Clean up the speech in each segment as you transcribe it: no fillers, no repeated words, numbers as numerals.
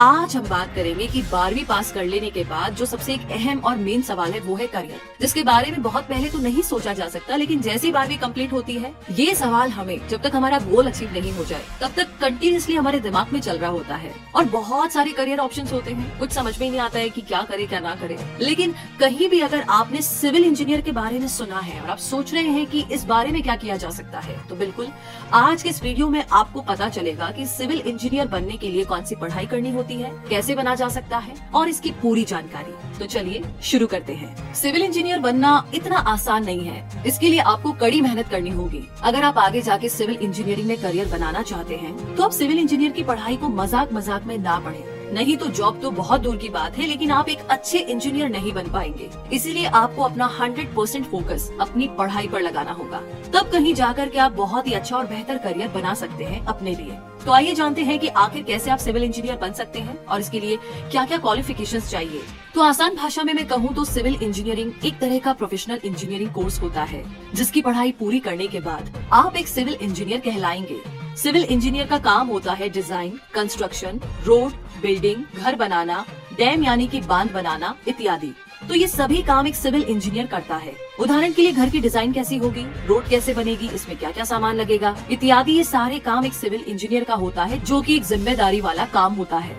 आज हम बात करेंगे कि 12वीं पास कर लेने के बाद जो सबसे एक अहम और मेन सवाल है वो है करियर, जिसके बारे में बहुत पहले तो नहीं सोचा जा सकता, लेकिन जैसी 12वीं कंप्लीट होती है ये सवाल हमें जब तक हमारा गोल अचीव नहीं हो जाए तब तक कंटिन्यूसली हमारे दिमाग में चल रहा होता है। और बहुत सारे करियर ऑप्शंस होते हैं, कुछ समझ में नहीं आता है कि क्या करे क्या ना करे। लेकिन कहीं भी अगर आपने सिविल इंजीनियर के बारे में सुना है और आप सोच रहे हैं कि इस बारे में क्या किया जा सकता है, तो बिल्कुल आज के इस वीडियो में आपको पता चलेगा कि सिविल इंजीनियर बनने के लिए कौन सी पढ़ाई करनी होती है, कैसे बना जा सकता है और इसकी पूरी जानकारी। तो चलिए शुरू करते हैं। सिविल इंजीनियर बनना इतना आसान नहीं है, इसके लिए आपको कड़ी मेहनत करनी होगी। अगर आप आगे जाके सिविल इंजीनियरिंग में करियर बनाना चाहते हैं तो आप सिविल इंजीनियर की पढ़ाई को मजाक मजाक में ना पढ़ें, नहीं तो जॉब तो बहुत दूर की बात है, लेकिन आप एक अच्छे इंजीनियर नहीं बन पाएंगे। इसीलिए आपको अपना 100% फोकस अपनी पढ़ाई पर लगाना होगा, तब कहीं जाकर के आप बहुत ही अच्छा और बेहतर करियर बना सकते हैं अपने लिए। तो आइए जानते हैं कि आखिर कैसे आप सिविल इंजीनियर बन सकते हैं और इसके लिए क्या क्या क्वालिफिकेशंस चाहिए। तो आसान भाषा में मैं कहूँ तो सिविल इंजीनियरिंग एक तरह का प्रोफेशनल इंजीनियरिंग कोर्स होता है, जिसकी पढ़ाई पूरी करने के बाद आप एक सिविल इंजीनियर कहलाएंगे। सिविल इंजीनियर का काम होता है डिजाइन, कंस्ट्रक्शन, रोड, बिल्डिंग, घर बनाना, डैम यानी कि बांध बनाना इत्यादि। तो ये सभी काम एक सिविल इंजीनियर करता है। उदाहरण के लिए घर की डिजाइन कैसी होगी, रोड कैसे बनेगी, इसमें क्या क्या सामान लगेगा इत्यादि, ये सारे काम एक सिविल इंजीनियर का होता है, जो कि एक जिम्मेदारी वाला काम होता है।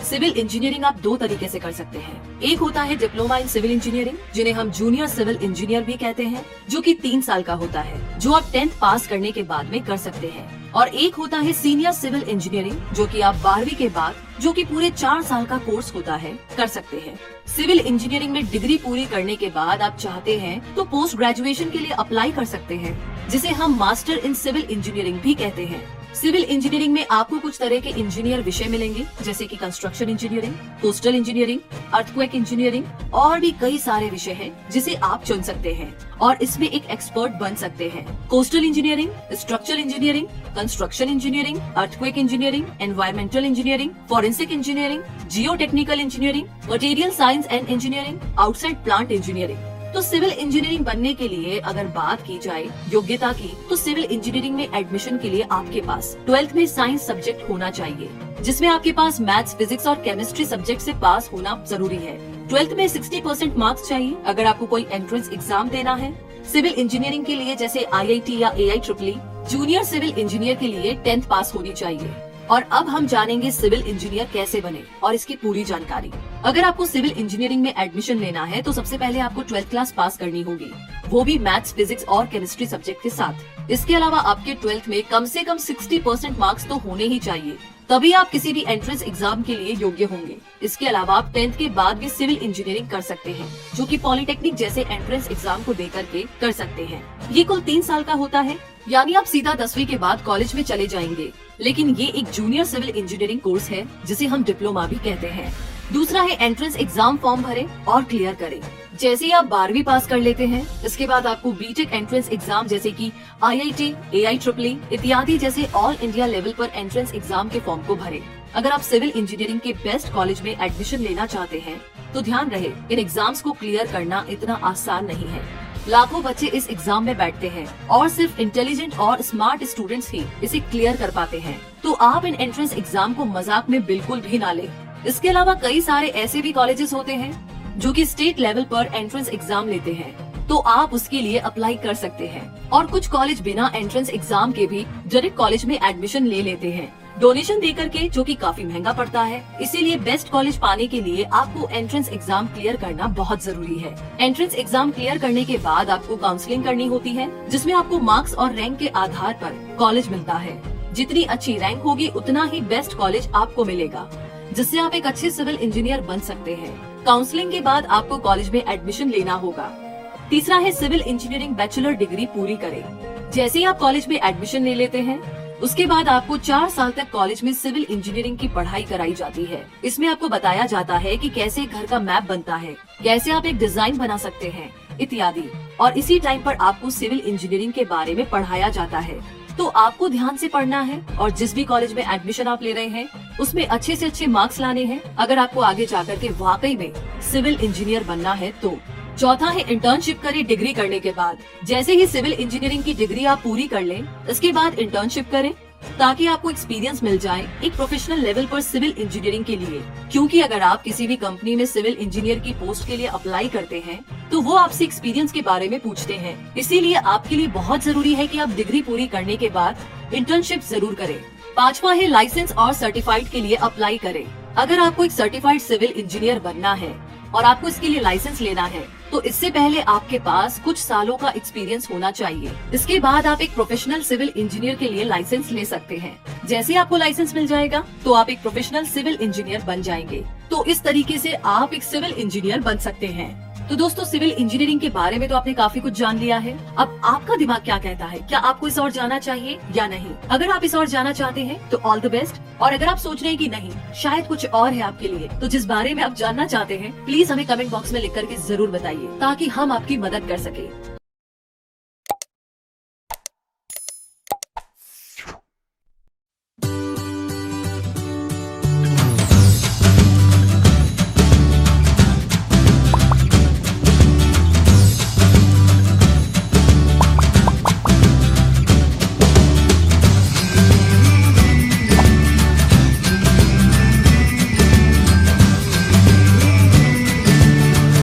सिविल इंजीनियरिंग आप दो तरीके से कर सकते हैं। एक होता है डिप्लोमा इन सिविल इंजीनियरिंग, जिन्हें हम जूनियर सिविल इंजीनियर भी कहते हैं, जो कि 3 साल का होता है, जो आप 10th पास करने के बाद में कर सकते हैं। और एक होता है सीनियर सिविल इंजीनियरिंग, जो कि आप 12वीं के बाद, जो कि पूरे 4 साल का कोर्स होता है, कर सकते हैं। सिविल इंजीनियरिंग में डिग्री पूरी करने के बाद आप चाहते हैं तो पोस्ट ग्रेजुएशन के लिए अप्लाई कर सकते हैं, जिसे हम मास्टर इन सिविल इंजीनियरिंग भी कहते हैं। सिविल इंजीनियरिंग में आपको कुछ तरह के इंजीनियर विषय मिलेंगे, जैसे कि construction engineering, coastal engineering, earthquake engineering और भी कई सारे विषय हैं जिसे आप चुन सकते हैं और इसमें एक एक्सपर्ट बन सकते हैं। Coastal engineering, structural engineering, construction engineering, earthquake engineering, environmental engineering, forensic engineering, Jio technical engineering, material science and engineering, outside plant engineering. तो सिविल इंजीनियरिंग बनने के लिए अगर बात की जाए योग्यता की, तो सिविल इंजीनियरिंग में एडमिशन के लिए आपके पास 12th में साइंस सब्जेक्ट होना चाहिए, जिसमें आपके पास मैथ्स, फिजिक्स और केमिस्ट्री सब्जेक्ट से पास होना जरूरी है। 12th में 60% मार्क्स चाहिए अगर आपको कोई एंट्रेंस एग्जाम देना है। सिविल इंजीनियरिंग के लिए जैसे IIT या AIEEE, जूनियर सिविल इंजीनियर के लिए 10th पास होनी चाहिए। और अब हम जानेंगे सिविल इंजीनियर कैसे बने और इसकी पूरी जानकारी। अगर आपको सिविल इंजीनियरिंग में एडमिशन लेना है तो सबसे पहले आपको 12th क्लास पास करनी होगी, वो भी मैथ्स, फिजिक्स और केमिस्ट्री सब्जेक्ट के साथ। इसके अलावा आपके 12th में कम से कम 60% मार्क्स तो होने ही चाहिए, तभी आप किसी भी एंट्रेंस एग्जाम के लिए योग्य होंगे। इसके अलावा आप 10th के बाद भी सिविल इंजीनियरिंग कर सकते हैं, जो कि पॉलिटेक्निक जैसे एंट्रेंस एग्जाम को देकर के कर सकते हैं। ये कुल 3 साल का होता है, यानी आप सीधा 10वीं के बाद कॉलेज में चले जाएंगे। लेकिन ये एक जूनियर सिविल इंजीनियरिंग कोर्स है, जिसे हम डिप्लोमा भी कहते हैं। दूसरा है एंट्रेंस एग्जाम फॉर्म भरें और क्लियर करें। जैसे ही आप 12वीं पास कर लेते हैं, इसके बाद आपको बीटेक एंट्रेंस एग्जाम जैसे कि IIT, AIEEE इत्यादि जैसे ऑल इंडिया लेवल पर एंट्रेंस एग्जाम के फॉर्म को भरें। अगर आप सिविल इंजीनियरिंग के बेस्ट कॉलेज में एडमिशन लेना चाहते हैं तो ध्यान रहे, इन एग्जाम्स को क्लियर करना इतना आसान नहीं है। लाखों बच्चे इस एग्जाम में बैठते हैं और सिर्फ इंटेलिजेंट और स्मार्ट स्टूडेंट्स ही इसे क्लियर कर पाते हैं। तो आप इन एंट्रेंस एग्जाम को मजाक में बिल्कुल भी ना लें। इसके अलावा कई सारे ऐसे भी कॉलेजेस होते हैं जो कि स्टेट लेवल पर एंट्रेंस एग्जाम लेते हैं, तो आप उसके लिए अप्लाई कर सकते हैं। और कुछ कॉलेज बिना एंट्रेंस एग्जाम के भी डायरेक्ट कॉलेज में एडमिशन ले लेते हैं, डोनेशन देकर के, जो कि काफी महंगा पड़ता है। इसीलिए बेस्ट कॉलेज पाने के लिए आपको एंट्रेंस एग्जाम क्लियर करना बहुत जरूरी है। एंट्रेंस एग्जाम क्लियर करने के बाद आपको काउंसलिंग करनी होती है, जिसमें आपको मार्क्स और रैंक के आधार पर कॉलेज मिलता है। जितनी अच्छी रैंक होगी उतना ही बेस्ट कॉलेज आपको मिलेगा, जिससे आप एक अच्छे सिविल इंजीनियर बन सकते हैं। काउंसलिंग के बाद आपको कॉलेज में एडमिशन लेना होगा। तीसरा है सिविल इंजीनियरिंग बैचलर डिग्री पूरी करें। जैसे ही आप कॉलेज में एडमिशन ले लेते हैं, उसके बाद आपको 4 साल तक कॉलेज में सिविल इंजीनियरिंग की पढ़ाई कराई जाती है। इसमें आपको बताया जाता है कि कैसे घर का मैप बनता है, कैसे आप एक डिजाइन बना सकते हैं इत्यादि। और इसी टाइम पर आपको सिविल इंजीनियरिंग के बारे में पढ़ाया जाता है। तो आपको ध्यान से पढ़ना है और जिस भी कॉलेज में एडमिशन आप ले रहे हैं उसमें अच्छे से अच्छे मार्क्स लाने हैं, अगर आपको आगे जाकर के वाकई में सिविल इंजीनियर बनना है तो। चौथा है इंटर्नशिप करें डिग्री करने के बाद। जैसे ही सिविल इंजीनियरिंग की डिग्री आप पूरी कर लें, इसके बाद इंटर्नशिप करें ताकि आपको एक्सपीरियंस मिल जाए एक प्रोफेशनल लेवल पर सिविल इंजीनियरिंग के लिए। क्योंकि अगर आप किसी भी कंपनी में सिविल इंजीनियर की पोस्ट के लिए अप्लाई करते हैं तो वो आपसे एक्सपीरियंस के बारे में पूछते हैं। इसीलिए आपके लिए बहुत जरूरी है कि आप डिग्री पूरी करने के बाद इंटर्नशिप जरूर करें। 5वां है लाइसेंस और सर्टिफाइड के लिए अप्लाई करें। अगर आपको एक सर्टिफाइड सिविल इंजीनियर बनना है और आपको इसके लिए लाइसेंस लेना है तो इससे पहले आपके पास कुछ सालों का एक्सपीरियंस होना चाहिए। इसके बाद आप एक प्रोफेशनल सिविल इंजीनियर के लिए लाइसेंस ले सकते हैं। जैसे आपको लाइसेंस मिल जाएगा तो आप एक प्रोफेशनल सिविल इंजीनियर बन जाएंगे। तो इस तरीके से आप एक सिविल इंजीनियर बन सकते हैं। तो दोस्तों, सिविल इंजीनियरिंग के बारे में तो आपने काफी कुछ जान लिया है। अब आपका दिमाग क्या कहता है, क्या आपको इस और जाना चाहिए या नहीं? अगर आप इस और जाना चाहते हैं तो ऑल द बेस्ट। और अगर आप सोच रहे हैं कि नहीं, शायद कुछ और है आपके लिए, तो जिस बारे में आप जानना चाहते हैं प्लीज हमें कमेंट बॉक्स में लिख करके जरूर बताइए ताकि हम आपकी मदद कर सके।